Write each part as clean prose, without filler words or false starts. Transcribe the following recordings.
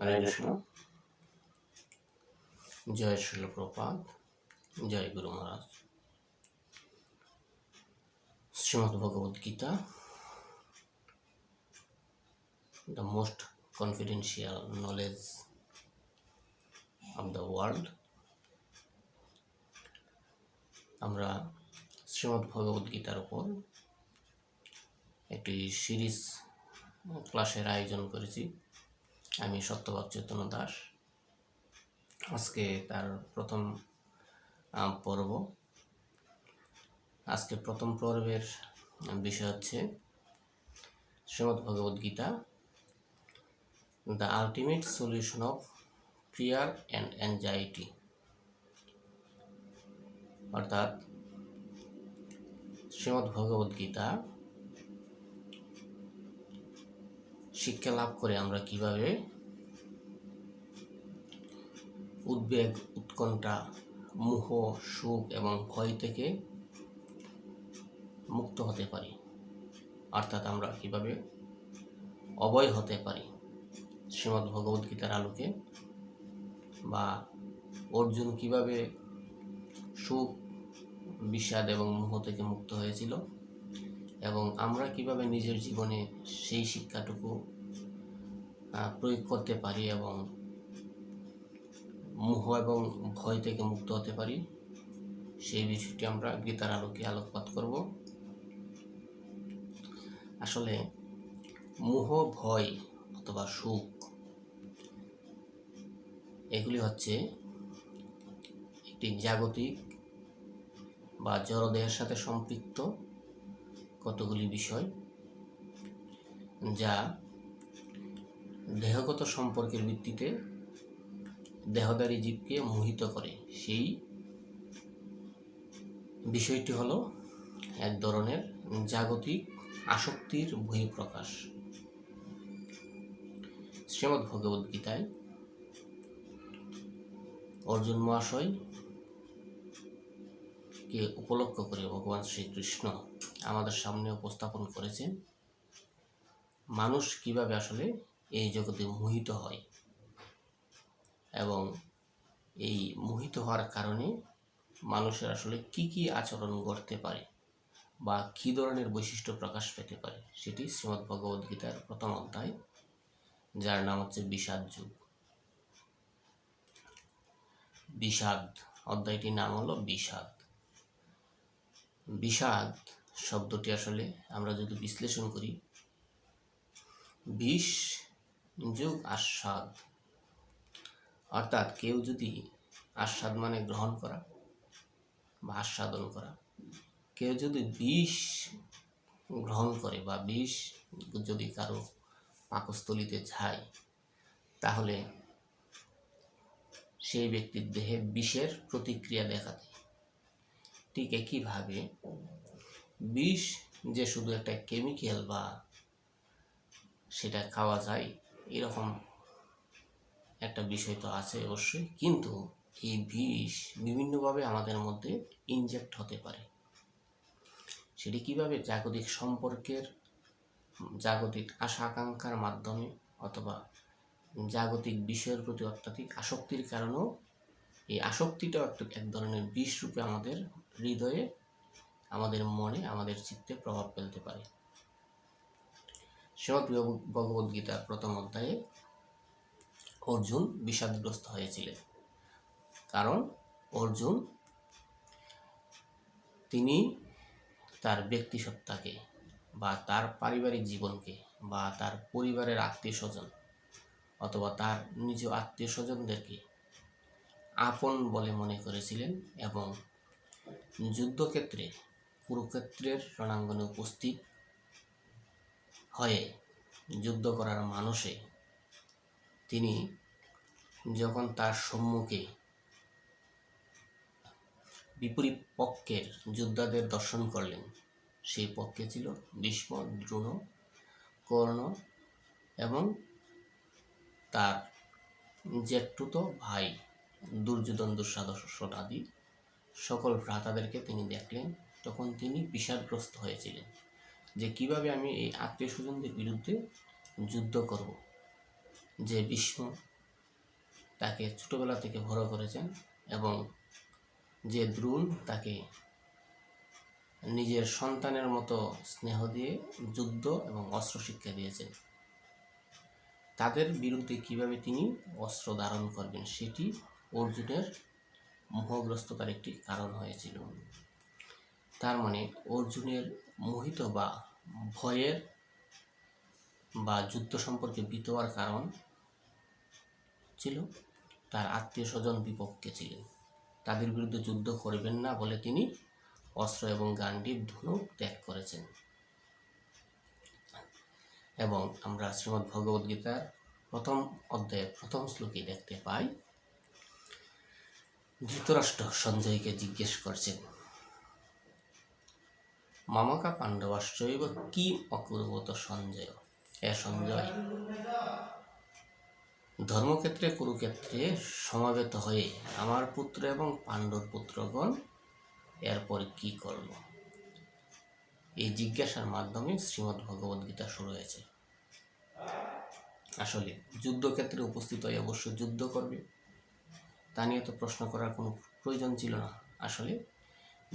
হরে কৃষ্ণ। জয় শিল প্রপাত, জয় গুরু মহারাজ। Shrimad Bhagavad Gita, the most confidential knowledge of the world. আমরা শ্রীমদ্ ভগবদ গীতার উপর একটি সিরিজ ক্লাসের আয়োজন করেছি। আমি সত্যবাক চৈতন্য দাস। আজকে তার প্রথম পর্ব। আজকে প্রথম পর্বের বিষয় হচ্ছে Shrimad Bhagavad Gita, the ultimate solution of fear and anxiety. অর্থাৎ শ্রীমদ্ ভগবদ গীতা শিক্ষা লাভ করে আমরা কিভাবে উদ্বেগ, উৎকণ্ঠা, মোহ, সুখ এবং ভয় থেকে মুক্ত হতে পারি, অর্থাৎ আমরা কিভাবে অভয় হতে পারি শ্রীমদ্ ভগবদ গীতার আলোকে, বা অর্জুন কিভাবে সুখ, বিষাদ এবং মোহ থেকে মুক্ত হয়েছিল, এবং আমরা কিভাবে নিজের জীবনে সেই শিক্ষাটুকু প্রয়োগ করতে পারি এবং মোহ এবং ভয় থেকে মুক্ত হতে পারি, সেই বিষয়টি আমরা গীতার আলোকে আলোকপাত করব। আসলে মোহ, ভয় অথবা সুখ এগুলি হচ্ছে একটি জাগতিক বা জড়দেহের সাথে সম্পৃক্ত কতগুলি বিষয়, যা দেহগত সম্পর্কের ভিত্তিতে দেহধারী জীবকে মোহিত করে। সেই বিষয়টি হলো এক ধরনের জাগতিক আসক্তির বহিঃপ্রকাশ। শ্রীমদ্ ভগবদ গীতায় অর্জুন মহাশয় কে উপলক্ষ করে ভগবান শ্রীকৃষ্ণ আমাদের সামনে উপস্থাপন করেছেন মানুষ কিভাবে আসলে এই জগতে মোহিত হয়, এবং এই মোহিত হওয়ার কারণে মানুষের আসলে কি কি আচরণ ঘটতে পারে বা কী ধরনের বৈশিষ্ট্য প্রকাশ পেতে পারে, সেটি শ্রীমদ্ ভগবদ গীতার প্রথম অধ্যায়, যার নাম হচ্ছে বিষাদ যুগ। বিষাদ অধ্যায়টির নাম হলো বিষাদ। বিষাদ শব্দটি আসলে আমরা যদি বিশ্লেষণ করি, বিষ যোগ আস্বাদ, অর্থাৎ কেউ যদি আস্বাদ মানে গ্রহণ করা বা আস্বাদন করা, কেউ যদি বিষ গ্রহণ করে বা বিষ যদি কারো পাকস্থলিতে যায়, তাহলে সেই ব্যক্তির দেহে বিষের প্রতিক্রিয়া দেখা দেয়। ঠিক একইভাবে বিষ যে শুধু একটা কেমিক্যাল বা সেটা খাওয়া যায় এরকম একটা বিষয় তো আছে অবশ্যই, কিন্তু এই বিষ বিভিন্নভাবে আমাদের মধ্যে ইনজেক্ট হতে পারে। সেটি কিভাবে? জাগতিক সম্পর্কের, জাগতিক আশা আকাঙ্ক্ষার মাধ্যমে, অথবা জাগতিক বিষয়ের প্রতি অত্যাধিক আসক্তির কারণেও এই আসক্তিটাও এক ধরনের বিষ রূপে আমাদের হৃদয়ে, আমাদের মনে, আমাদের চিত্তে প্রভাব ফেলতে পারে। শ্রীমদ্ ভগবদ গীতার প্রথম অধ্যায়ে অর্জুন বিষাদগ্রস্ত হয়েছিলেন, কারণ অর্জুন তিনি তার ব্যক্তিসত্তাকে বা তার পারিবারিক জীবনকে বা তার পরিবারের আত্মীয় স্বজন অথবা তার নিজ আত্মীয় স্বজনদেরকে আপন বলে মনে করেছিলেন, এবং যুদ্ধক্ষেত্রে কুরুক্ষেত্রের রণাঙ্গনে উপস্থিত হয়ে যুদ্ধ করার মানসে তিনি যখন তার সম্মুখে বিপরীত পক্ষের যোদ্ধাদের দর্শন করলেন, সেই পক্ষে ছিল ভীষ্ম, দ্রোণ, কর্ণ এবং তার জ্যেষ্ঠতো ভাই দুর্যোধন, দুঃশাসন আদি সকল ভ্রাতাদেরকে তিনি দেখলেন। তখন তিনি বিষাদগ্রস্ত হয়েছিলেন যে কিভাবে আমি এই আত্মীয় স্বজনদের বিরুদ্ধে যুদ্ধ করব, যে ভীষ্ম, তাকে ছোটবেলা থেকে বড় করেছেন এবং যে দ্রোণ তাকে নিজের সন্তানের মতো স্নেহ দিয়ে যুদ্ধ এবং অস্ত্র শিক্ষা দিয়েছেন, তাদের বিরুদ্ধে কিভাবে তিনি অস্ত্র ধারণ করবেন সেটি অর্জুনের মোহগ্রস্ততার একটি কারণ হয়েছিল। তার মানে অর্জুনের মোহিত বা ভয়ের বা যুদ্ধ সম্পর্কে ভীত হওয়ার কারণ ছিল তার আত্মীয় স্বজন বিপক্ষে ছিলেন, তাদের বিরুদ্ধে যুদ্ধ করবেন না বলে তিনি অস্ত্র এবং গান্ডীব ধনুক ত্যাগ করেছেন। এবং আমরা শ্রীমদ্ ভগবদ্গীতার প্রথম অধ্যায়ের প্রথম শ্লোকে দেখতে পাই, ধৃতরাষ্ট্র সঞ্জয়কে জিজ্ঞেস করছেন, মামকা পাণ্ডবাশ্চৈব কি অকুর্বত সঞ্জয়। সঞ্জয়, ধর্মক্ষেত্রে কুরুক্ষেত্রে সমাবেত হয়ে আমার পুত্র এবং পাণ্ডব পুত্রগণ এরপর কি করল? এই জিজ্ঞাসার মাধ্যমে শ্রীমদ্ ভগবদ্গীতা শুরু হয়েছে। আসলে যুদ্ধক্ষেত্রে উপস্থিত হয়ে অবশ্য যুদ্ধ করবে, তা নিয়ে তো প্রশ্ন করার কোনো প্রয়োজন ছিল না। আসলে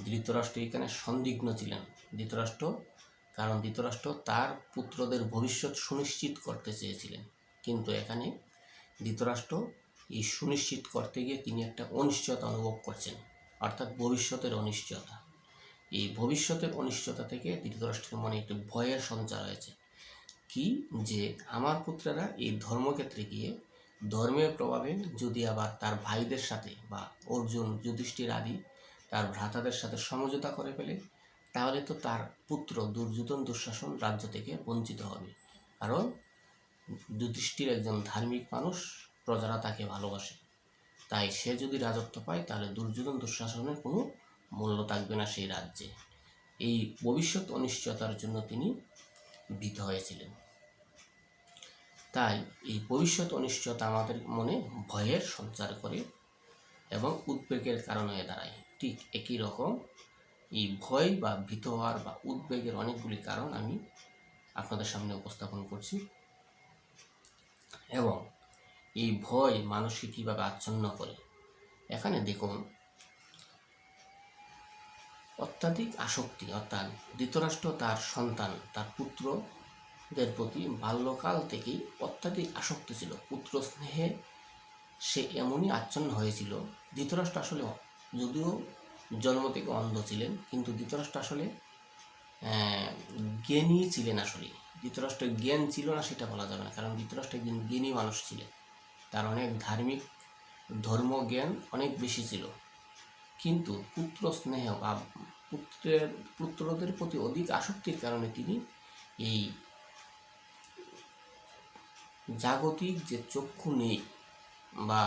ধৃতরাষ্ট্র এখানে সন্দিগ্ধ ছিলেন। কারণ ধৃতরাষ্ট্র তার পুত্রদের ভবিষ্যৎ সুনিশ্চিত করতে চেয়েছিলেন, কিন্তু এখানে ধৃতরাষ্ট্র এই সুনিশ্চিত করতে গিয়ে তিনি একটা অনিশ্চয়তা অনুভব করছেন, অর্থাৎ ভবিষ্যতের অনিশ্চয়তা। এই ভবিষ্যতের অনিশ্চয়তা থেকে ধৃতরাষ্ট্রের মনে একটি ভয়ের সঞ্চার হয়েছে, কি যে আমার পুত্ররা এই ধর্মক্ষেত্রে গিয়ে ধর্মের প্রভাবে যদি আবার তার ভাইদের সাথে বা অর্জুন, যুধিষ্ঠির আদি তার ভ্রাতাদের সাথে সমঝোতা করে ফেলে, তাহলে তো তার পুত্র দুর্যোধন, দুঃশাসন রাজ্য থেকে বঞ্চিত হবে। কারণ যুধিষ্ঠির একজন ধার্মিক মানুষ, প্রজারা তাকে ভালোবাসে, তাই সে যদি রাজত্ব পায় তাহলে দুর্যোধন, দুঃশাসনের কোনো মূল্য থাকবে না সেই রাজ্যে। এই ভবিষ্যৎ অনিশ্চয়তার জন্য তিনি ভীত হয়েছিলেন। তাই এই ভবিষ্যৎ অনিশ্চয়তা আমাদের মনে ভয়ের সঞ্চার করে এবং উদ্বেগের কারণ হয়ে দাঁড়ায়। ঠিক একই রকম এই ভয় বা ভীত হওয়ার বা উদ্বেগের অনেকগুলি কারণ আমি আপনাদের সামনে উপস্থাপন করছি। এবং এই ভয় মানুষকে কীভাবে আচ্ছন্ন করে, এখানে দেখুন, অত্যাধিক আসক্তি, অর্থাৎ ধৃতরাষ্ট্র তার সন্তান, তার পুত্রদের প্রতি বাল্যকাল থেকেই অত্যাধিক আসক্ত ছিল। পুত্র স্নেহে সে এমনই আচ্ছন্ন হয়েছিল। ধৃতরাষ্ট্র আসলে যদিও জন্ম থেকে অন্ধ ছিলেন, কিন্তু ধৃতরাষ্ট্র আসলে জ্ঞানী ছিলেন। আসলে ধৃতরাষ্ট্রের জ্ঞান ছিল না সেটা বলা যাবে না, কারণ ধৃতরাষ্ট্র একজন জ্ঞানী মানুষ ছিলেন, তার অনেক ধার্মিক ধর্মজ্ঞান অনেক বেশি ছিল। কিন্তু পুত্র স্নেহ বা পুত্রদের প্রতি অধিক আসক্তির কারণে তিনি এই জাগতিক যে চক্ষু নেই বা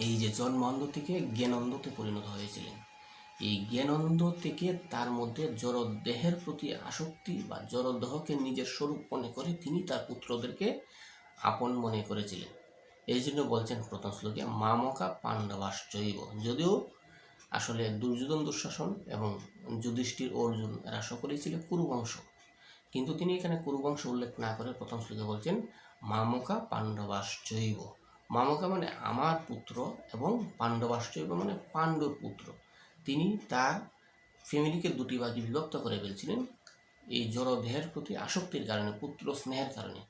এই যে জন্মান্ধ থেকে জ্ঞানন্ধতে পরিণত হয়েছিলেন। এই জ্ঞানন্ধ থেকে তার মধ্যে জড়দেহের প্রতি আসক্তি বা জড়দেহকে নিজের স্বরূপ মনে করে তিনি তার পুত্রদেরকে আপন মনে করেছিলেন। এই জন্য বলছেন প্রথম শ্লোকে মামকা পাণ্ডবাশ্চৈব। যদিও আসলে দুর্যোধন, দুঃশাসন এবং যুধিষ্ঠির, অর্জুন এরা সকলেই ছিল কুরুবংশ, কিন্তু তিনি এখানে কুরুবংশ উল্লেখ না করে প্রথম শ্লোকে বলছেন মামকা পাণ্ডবাশ্চৈব। মামকা মানে আমার পুত্র এবং পাণ্ডবাশ্চৈব মানে পাণ্ডুর পুত্র। তিনি তার ফ্যামিলিকে দুটি ভাগে বিভক্ত করে ফেলছিলেন এই জড়দেহের প্রতি আসক্তির কারণে, পুত্র স্নেহের কারণে।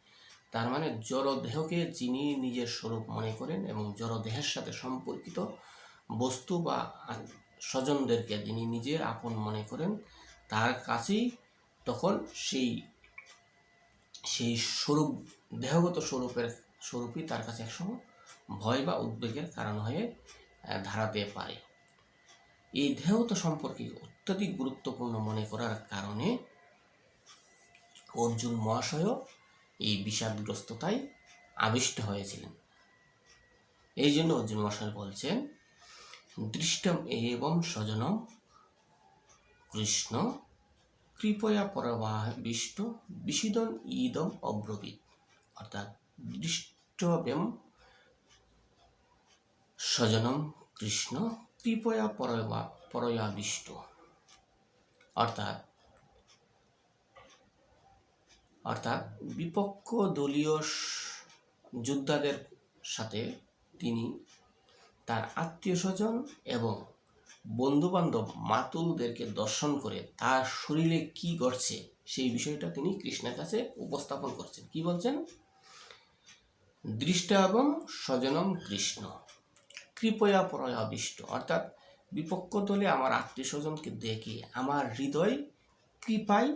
তার মানে জড়দেহকে যিনি নিজের স্বরূপ মনে করেন এবং জড়দেহের সাথে সম্পর্কিত বস্তু বা স্বজনদেরকে যিনি নিজের আপন মনে করেন, তার কাছেই তখন সেই স্বরূপ, দেহগত স্বরূপই তার কাছে একসময় ভয় বা উদ্বেগের কারণ হয়ে দাঁড়াতে পারে। এই দেহগত সম্পর্কে অত্যধিক গুরুত্বপূর্ণ মনে করার কারণে অর্জুন মহাশয়ও এই বিষাদগ্রস্ততায় আবিষ্ট হয়েছিলেন। এই জন্য অর্জুন মহাশয় বলছেন দৃষ্টম এবং স্বজনম কৃষ্ণ কৃপয়া পরমাবিষ্ট বিশিদন ইদম অব্রবীত। অর্থাৎ দৃষ্টব্যম স্বজনম কৃষ্ণ কৃপয়া পরয়াবিষ্ট। অর্থাৎ বিপক্ষ দলীয় যোদ্ধাদের সাথে তিনি তার আত্মীয় স্বজন এবং বন্ধুবান্ধব মাতুলদেরকে দর্শন করে তার শরীরে কি ঘটছে সেই বিষয়টা তিনি কৃষ্ণের কাছে উপস্থাপন করছেন। কি বলছেন? দৃষ্টা এবং স্বজনম কৃষ্ণ কৃপয়া পরয়াবিষ্ট, অর্থাৎ বিপক্ষ দলে আমার আত্মীয় স্বজনকে দেখে আমার হৃদয় কৃপায়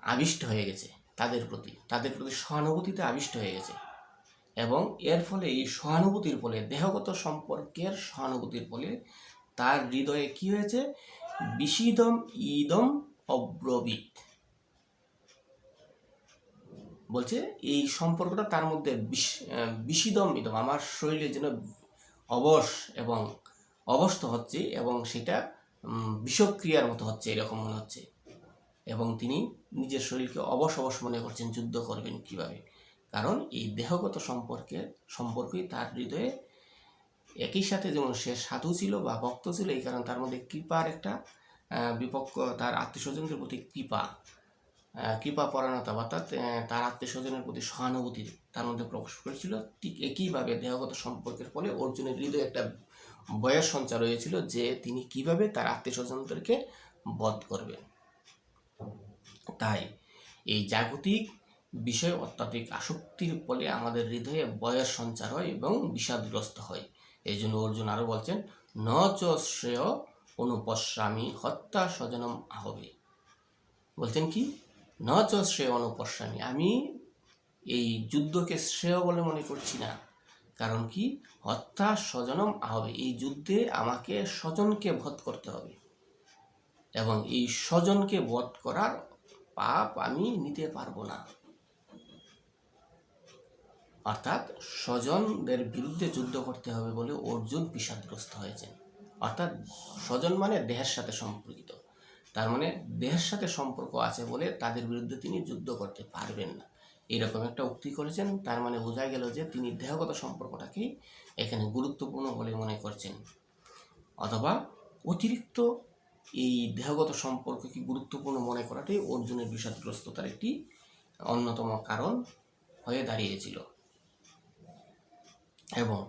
আবিষ্ট হয়ে গেছে, তাদের প্রতি সহানুভূতিতে আবিষ্ট হয়ে গেছে। এবং এর ফলে এই সহানুভূতির ফলে, দেহগত সম্পর্কের সহানুভূতির ফলে তার হৃদয়ে কি হয়েছে? বিষিদম ইদম অব্রবীত, বলছে এই সম্পর্কটা তার মধ্যে বিষিদম ইদম, আমার শরীরে যেন অবশ এবং অবস্থ হচ্ছে এবং সেটা বিষক্রিয়ার মতো হচ্ছে, এরকম মনে হচ্ছে। এবং তিনি নিজের শরীরকে অবশ মনে করছেন, যুদ্ধ করবেন কিভাবে? কারণ এই দেহগত সম্পর্কই তার হৃদয়ে, একই সাথে যেমন সে সাধু ছিল বা ভক্ত ছিল, এই কারণে তার মধ্যে কৃপার একটা বিপক্ষ, তার আত্মীয় স্বজনদের প্রতি কৃপা পরায়ণতা, অর্থাৎ তার আত্মীয় স্বজনের প্রতি সহানুভূতি তার মধ্যে প্রকাশ করেছিল। ঠিক একইভাবে দেহগত সম্পর্কের ফলে অর্জুনের হৃদয়ে একটা ভয়ের সঞ্চার হয়েছিল যে তিনি কিভাবে তার আত্মীয় স্বজনদেরকে বধ করবেন। তাই এই জাগতিক বিষয় অত্যাধিক আসক্তির ফলে আমাদের হৃদয়ে ভয়ের সঞ্চার হয় এবং বিষাদগ্রস্ত হয়। এই জন্য অর্জুন আরও বলছেন, ন চ শ্রেয় অনুপশ্যামি হত্যা স্বজনম আহবে। বলছেন কি? ন চ শ্রেয় অনুপশ্যামি, আমি এই যুদ্ধকে শ্রেয় বলে মনে করছি না। কারণ কি? হত্যা স্বজনম আহবে, এই যুদ্ধে আমাকে স্বজনকে বধ করতে হবে এবং এই স্বজনকে বধ করার পাপ আমি নিতে পারবো না। অর্থাৎ স্বজনদের বিরুদ্ধে যুদ্ধ করতে হবে বলে অর্জুন বিষাদগ্রস্ত হয়েছেন। অর্থাৎ স্বজন মানে দেহের সাথে সম্পর্কিত, তার মানে দেহের সাথে সম্পর্ক আছে বলে তাদের বিরুদ্ধে তিনি যুদ্ধ করতে পারবেন না, এইরকম একটা উক্তি করেছেন। তার মানে বোঝা গেল যে তিনি দেহগত সম্পর্কটাকেই এখানে গুরুত্বপূর্ণ বলে মনে করছেন, অথবা অতিরিক্ত এই দেহগত সম্পর্ককে গুরুত্বপূর্ণ মনে করাটাই অর্জুনের বিষাদগ্রস্ততার একটি অন্যতম কারণ হয়ে দাঁড়িয়েছিল। এবং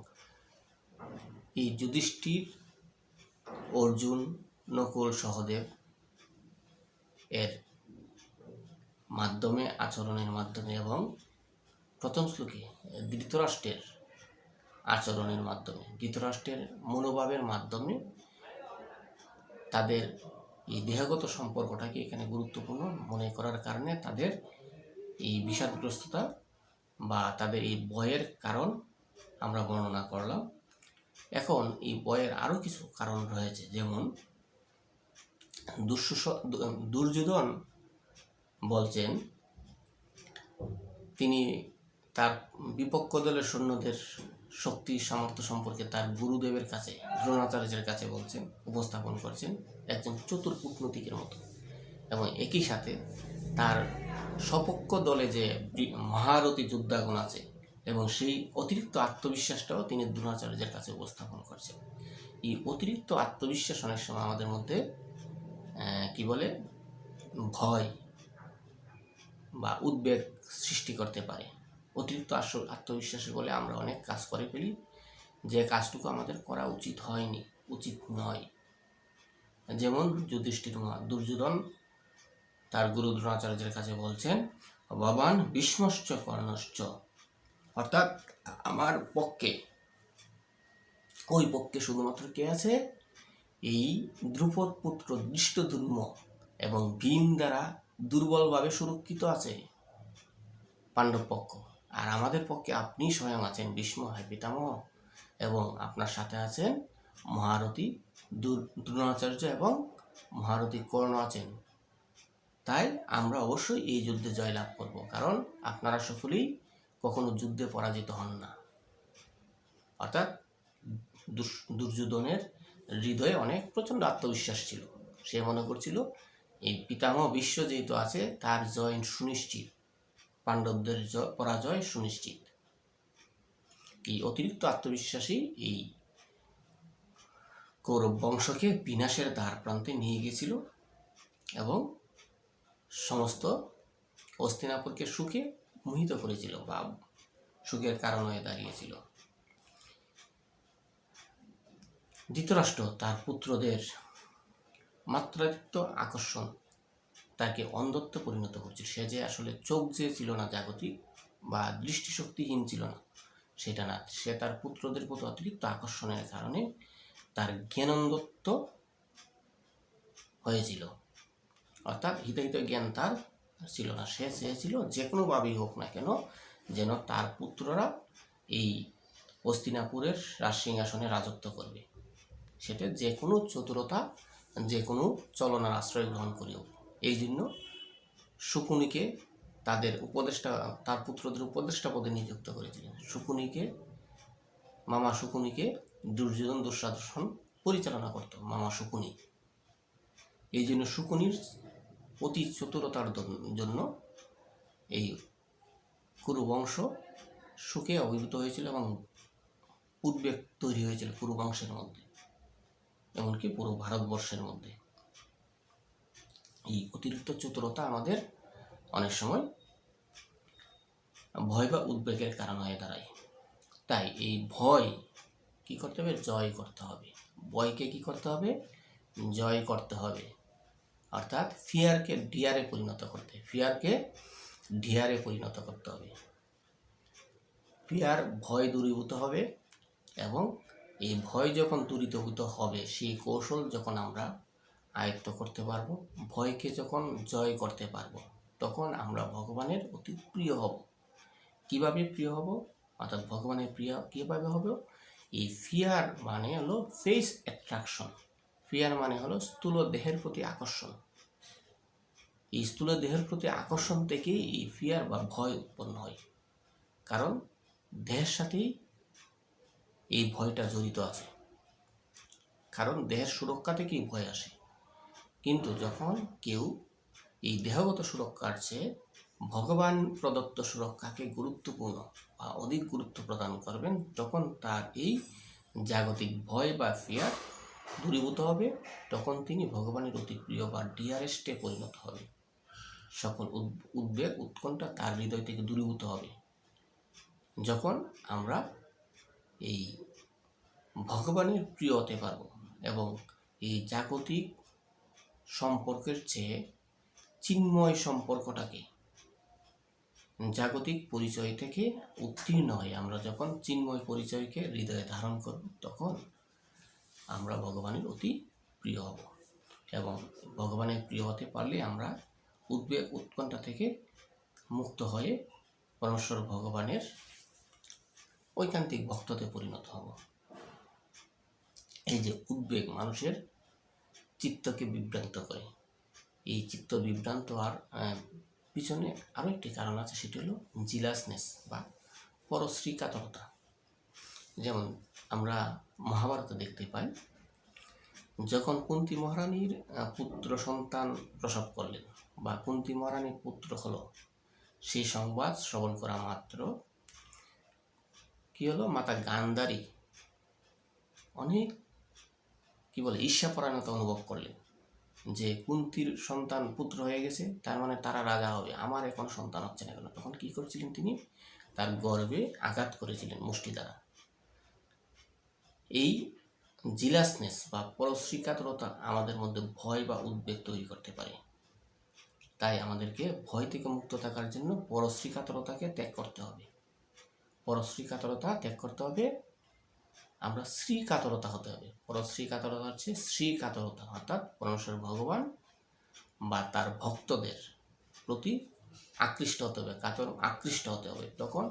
এই যুধিষ্ঠির, অর্জুন, নকুল, সহদেব এর মাধ্যমে, আচরণের মাধ্যমে এবং প্রথম শ্লোকে ধৃতরাষ্ট্রের আচরণের মাধ্যমে, ধৃতরাষ্ট্রের মনোভাবের মাধ্যমে তাদের এই দেহগত সম্পর্কটাকে এখানে গুরুত্বপূর্ণ মনে করার কারণে তাদের এই বিষাদগ্রস্ততা বা তাদের এই ভয়ের কারণ আমরা বর্ণনা করলাম। এখন এই ভয়ের আরও কিছু কারণ রয়েছে, যেমন দুর্যোধন বলছেন তিনি তার বিপক্ষ দলের সৈন্যদের শক্তি সামর্থ্য সম্পর্কে তার গুরুদেবের কাছে, দ্রোণাচার্যের কাছে বলছেন, উপস্থাপন করছেন একজন চতুর কূটনীতিকের মতো। এবং একই সাথে তার সপক্ষ দলে যে মহারথী যোদ্ধাগণ আছে এবং সেই অতিরিক্ত আত্মবিশ্বাসটাও তিনি দ্রোণাচার্যের কাছে উপস্থাপন করছেন। এই অতিরিক্ত আত্মবিশ্বাস অনেক সময় আমাদের মধ্যে কি বলে ভয় বা উদ্বেগ সৃষ্টি করতে পারে। অতিরিক্ত আত্মবিশ্বাসের বলে আমরা অনেক কাজ করে ফেলি যে কাজটুকু আমাদের করা উচিত নয়। যেমন দুর্যোধন তার গুরু দ্রোণাচার্যের কাছে বলছেন, ভবান ভীষ্মশ্চ কর্ণশ্চ, অর্থাৎ আমার পক্ষে, ওই পক্ষে শুধুমাত্র কে আছে? এই দ্রুপদ পুত্র ধৃষ্টদ্যুম্ন এবং ভীম দ্বারা দুর্বলভাবে সুরক্ষিত আছে পাণ্ডব পক্ষ, আর আমাদের পক্ষে আপনি স্বয়ং আছেন ভীষ্ম, হয় পিতামহ, এবং আপনার সাথে আছেন মহারথী দ্রোণাচার্য এবং মহারথী কর্ণ আছেন। তাই আমরা অবশ্যই এই যুদ্ধে জয়লাভ করব, কারণ আপনারা সকলেই কখনো যুদ্ধে পরাজিত হন না। অর্থাৎ দুর্যোধনের হৃদয়ে অনেক প্রচণ্ড আত্মবিশ্বাস ছিল। সে মনে করছিল এই পিতামহ ভীষ্ম যেহেতু আছে তার জয় সুনিশ্চিত, পাণ্ডবদের পরাজয় সুনিশ্চিত। এই অতিরিক্ত আত্মবিশ্বাসী এই কৌরব বংশকে বিনাশের দ্বার প্রান্তে নিয়ে গিয়েছিল এবং সমস্ত হস্তিনাপুরকে সুখে মোহিত করেছিল বা সুখের কারণ হয়ে দাঁড়িয়েছিল। ধৃতরাষ্ট্র তার পুত্রদের মাত্রাতিরিক্ত আকর্ষণ তাকে অন্ধত্বে পরিণত করছে। সে যে আসলে চোখ যে ছিল না জাগতিক বা দৃষ্টিশক্তিহীন ছিল না, সেটা না, সে তার পুত্রদের প্রতি অতিরিক্ত আকর্ষণের কারণে তার জ্ঞানন্ধত্ব হয়েছিল, অর্থাৎ হিতাহিত জ্ঞান তার ছিল না। সে চেয়েছিল যে কোনোভাবেই হোক না কেন যেন তার পুত্ররা এই হস্তিনাপুরের রাজসিংহাসনে রাজত্ব করবে, সেটা যে কোনো চতুরতা, যে কোনো চলনার আশ্রয় গ্রহণ করেও। এই জন্য শকুনিকে তাদের উপদেষ্টা, তার পুত্রদের উপদেষ্টা পদে নিযুক্ত করেছিলেন। মামা শকুনিকে দুর্যোধন দুঃশাসন পরিচালনা করত মামা শকুনি। এই জন্য শকুনির অতি চতুরতার জন্য এই কুরুবংশ সুখে অভিভূত হয়েছিল এবং উদ্বেগ তৈরি হয়েছিল কুরুবংশের মধ্যে, এমনকি পুরো ভারতবর্ষের মধ্যে। এই অতিরিক্ত চতুরতা আমাদের অনেক সময় ভয় বা উদ্বেগের কারণ হয়ে দাঁড়ায়। তাই এই ভয় কি করতে হবে? জয় করতে হবে। ভয়কে কি করতে হবে? জয় করতে হবে। অর্থাৎ ফিয়ারকে ডিয়ারে পরিণত করতে হবে। ফিয়ার, ভয় দূরীভূত হবে, এবং এই ভয় যখন দূরীভূত হবে, সেই কৌশল যখন আমরা আয়ত্ত করতে পারবো, ভয়কে যখন জয় করতে পারবো, তখন আমরা ভগবানের অতি প্রিয় হব। কিভাবে প্রিয় হব? অর্থাৎ ভগবানের প্রিয় কীভাবে হবে? এই ফিয়ার মানে হলো ফেস অ্যাট্রাকশন। ফিয়ার মানে হলো স্থূল দেহের প্রতি আকর্ষণ। এই স্থূল দেহের প্রতি আকর্ষণ থেকেই এই ফিয়ার বা ভয় উৎপন্ন হয়, কারণ দেহের সাথেই এই ভয়টা জড়িত আছে। কারণ দেহের সুরক্ষা থেকেই ভয় আসে। কিন্তু যখন কেউ এই দেহগত সুরক্ষার চেয়ে ভগবান প্রদত্ত সুরক্ষাকে গুরুত্বপূর্ণ বা অধিক গুরুত্ব প্রদান করবেন, তখন তার এই জাগতিক ভয় বা ফিয়ার দূরীভূত হবে। তখন তিনি ভগবানের অতি প্রিয় বা ডিয়ারেস্টে পরিণত হবে। সকল উদ্বেগ উৎকণ্ঠা তার হৃদয় থেকে দূরীভূত হবে যখন আমরা এই ভগবানের প্রিয় হতে পারব, এবং এই জাগতিক সম্পর্কের চেয়ে চিন্ময় সম্পর্কটাকে, জাগতিক পরিচয় থেকে উত্তীর্ণ হয়ে আমরা যখন চিন্ময় পরিচয়কে হৃদয়ে ধারণ করব, তখন আমরা ভগবানের অতি প্রিয় হব। এবং ভগবানের প্রিয় হতে পারলে আমরা উদ্বেগ উৎকণ্ঠা থেকে মুক্ত হয়ে পরমেশ্বর ভগবানের ঐকান্তিক ভক্ততে পরিণত হব। এই যে উদ্বেগ মানুষের চিত্তকে বিভ্রান্ত করে, এই চিত্ত বিভ্রান্ত আর পিছনে আরও একটি কারণ আছে, সেটি হলো জিলাসনেস বা পরশ্রীকাতরতা। যেমন আমরা মহাভারতে দেখতে পাই, যখন কুন্তী মহারানীর পুত্র সন্তান প্রসব করলেন বা কুন্তী মহারানীর পুত্র হলো, সেই সংবাদ শ্রবণ করা মাত্র কি হলো? মাতা গান্ধারী অনেক ঈর্ষাপরায়ণতা অনুভব করলেন, যে কুন্তির সন্তান পুত্র হয়ে গেছে, তার মানে তারা রাজা হবে, আমার এখন সন্তান হচ্ছে না কেন? তখন কি করেছিলেন? তিনি তার গর্ভে আঘাত করেছিলেন মুষ্টি দ্বারা। এই জিলাসনেস বা পরশ্রীকাতরতা আমাদের মধ্যে ভয় বা উদ্বেগ তৈরি করতে পারে। তাই আমাদেরকে ভয় থেকে মুক্ত থাকার জন্য পরশ্রীকাতরতাকে ত্যাগ করতে হবে। পরশ্রীকাতরতা ত্যাগ করতে হবে, আমরা শ্রীকাতরতা হতে হবে। পরশ্রীকাতরতা হচ্ছে শ্রীকাতরতা, অর্থাৎ পরমেশ্বর ভগবান বা তার ভক্তদের প্রতি আকৃষ্ট হতে হবে, আকৃষ্ট হতে হবে। তখন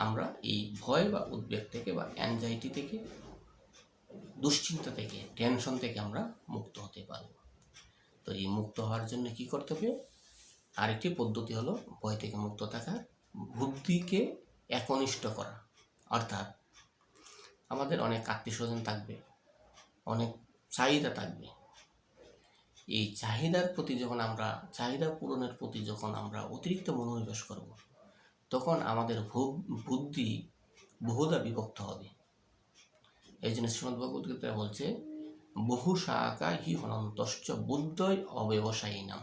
আমরা এই ভয় বা উদ্বেগ থেকে বা অ্যাংজাইটি থেকে, দুশ্চিন্তা থেকে, টেনশন থেকে আমরা মুক্ত হতে পারব। তো এই মুক্ত হওয়ার জন্য কি করতে হবে? আরেকটি পদ্ধতি হলো ভয় থেকে মুক্ত থাকার, বুদ্ধিকে একনিষ্ঠ করা। অর্থাৎ আমাদের অনেক আত্মীয় স্বজন থাকবে, অনেক চাহিদা থাকবে। এই চাহিদার প্রতি যখন আমরা, চাহিদা পূরণের প্রতি যখন আমরা অতিরিক্ত মনোনিবেশ করব, তখন আমাদের বুদ্ধি বহুধা বিভক্ত হবে। এই জন্য শ্রীমদ্ ভগবদ গীতা বলছে, বহু শাখা হনন্তশ্চ বুদ্ধই অব্যবসায়ী নাম।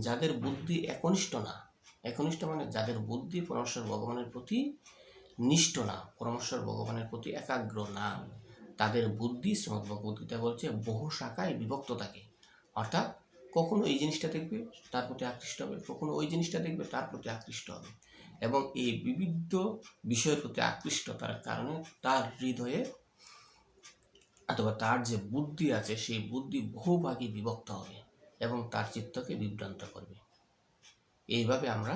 যাদের বুদ্ধি একনিষ্ঠ না, একনিষ্ঠ মানে যাদের বুদ্ধি পরমেশ্বর ভগবানের প্রতি নিষ্ঠ না, পরমেশ্বর ভগবানের প্রতি একাগ্র না, তাদের বুদ্ধি শ্রীমদ্ ভগবদ্গীতা বলছে বহু শাখায় বিভক্ত থাকে। অর্থাৎ কখনো এই জিনিসটা দেখবে তার প্রতি আকৃষ্ট হবে, কখনো ওই জিনিসটা দেখবে তার প্রতি আকৃষ্ট হবে, এবং এই বিবিধ বিষয়ের প্রতি আকৃষ্টতার কারণে তার হৃদয়ে অথবা তার যে বুদ্ধি আছে সেই বুদ্ধি বহু ভাগে বিভক্ত হবে এবং তার চিত্তকে বিভ্রান্ত করবে। এইভাবে আমরা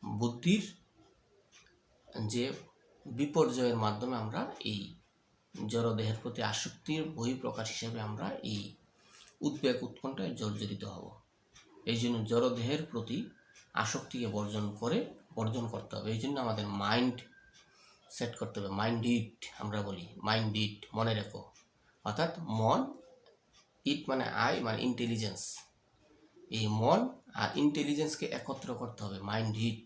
বুদ্ধির যে বিপর্যয়ের মাধ্যমে আমরা এই জড়দেহের প্রতি আসক্তির বহিঃপ্রকাশ হিসেবে আমরা এই উদ্বেগ উৎকণ্ঠায় জর্জরিত হব। এই জন্য জড়দেহের প্রতি আসক্তিকে বর্জন করতে হবে। এই জন্য আমাদের মাইন্ড সেট করতে হবে, মাইন্ড ইট আমরা বলি, মাইন্ড ইট মনে রেখো, অর্থাৎ মন, ইট মানে আই মানে ইন্টেলিজেন্স, এই মন আর ইন্টেলিজেন্সকে একত্র করতে হবে, মাইন্ড ইট।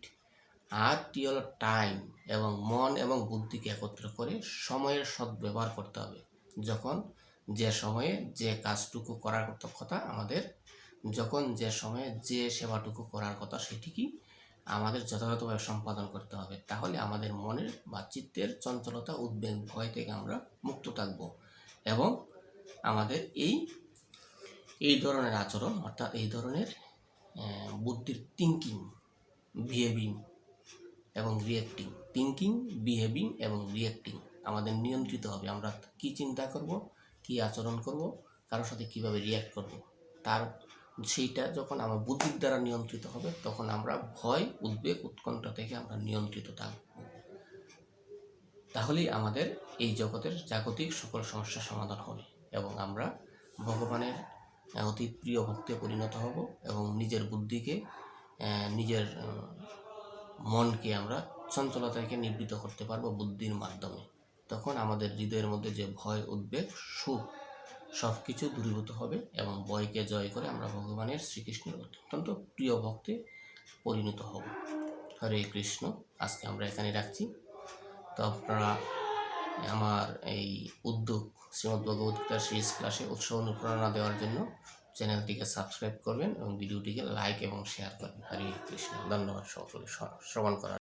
আর টি হলো টাইম, এবং মন এবং বুদ্ধিকে একত্র করে সময়ের সদ্ব্যবহার করতে হবে। যখন যে সময়ে যে কাজটুকু করার কথা আমাদের, যখন যে সময়ে যে সেবাটুকু করার কথা সেটিকে আমাদের যথাযথভাবে সম্পাদন করতে হবে। তাহলে আমাদের মনের বা চিত্তের চঞ্চলতা, উদ্বেগ, ভয় থেকে আমরা মুক্ত থাকব এবং আমাদের এই ধরনের আচরণ, অর্থাৎ এই ধরনের বুদ্ধির থিঙ্কিং, বিহেভিং এবং রিয়েক্টিং, থিঙ্কিং, বিহেভিং এবং রিয়েক্টিং আমাদের নিয়ন্ত্রিত হবে। আমরা কি চিন্তা করব, কি আচরণ করব, কারোর সাথে কিভাবে রিয়্যাক্ট করব, সেইটা যখন আমার বুদ্ধির দ্বারা নিয়ন্ত্রিত হবে তখন আমরা ভয়, উদ্বেগ, উৎকণ্ঠা থেকে আমরা নিয়ন্ত্রিত থাকব। তাহলেই আমাদের এই জগতের জাগতিক সকল সমস্যার সমাধান হবে এবং আমরা ভগবানের অতি প্রিয় ভক্তে পরিণত হব এবং নিজের বুদ্ধিকে, নিজের মনকে আমরা চঞ্চলতা থেকে নিবৃত্ত করতে পারবো বুদ্ধির মাধ্যমে। তখন আমাদের হৃদয়ের মধ্যে যে ভয়, উদ্বেগ, সুখ সব কিছু দূরীভূত হবে এবং ভয়কে জয় করে আমরা ভগবানের শ্রীকৃষ্ণের অত্যন্ত প্রিয় ভক্তে পরিণত হব। হরে কৃষ্ণ। আজকে আমরা এখানে রাখছি। তো আপনারা আমার এই উদ্যোগ শ্রীমদ্ভগবদ্গীতার সিরিজ ক্লাসে উৎসাহ অনুপ্রেরণা দেওয়ার জন্য চ্যানেলটিকে সাবস্ক্রাইব করবেন এবং ভিডিওটিকে লাইক এবং শেয়ার করবেন। হরে কৃষ্ণ। ধন্যবাদ সকলকে শ্রবণ করার।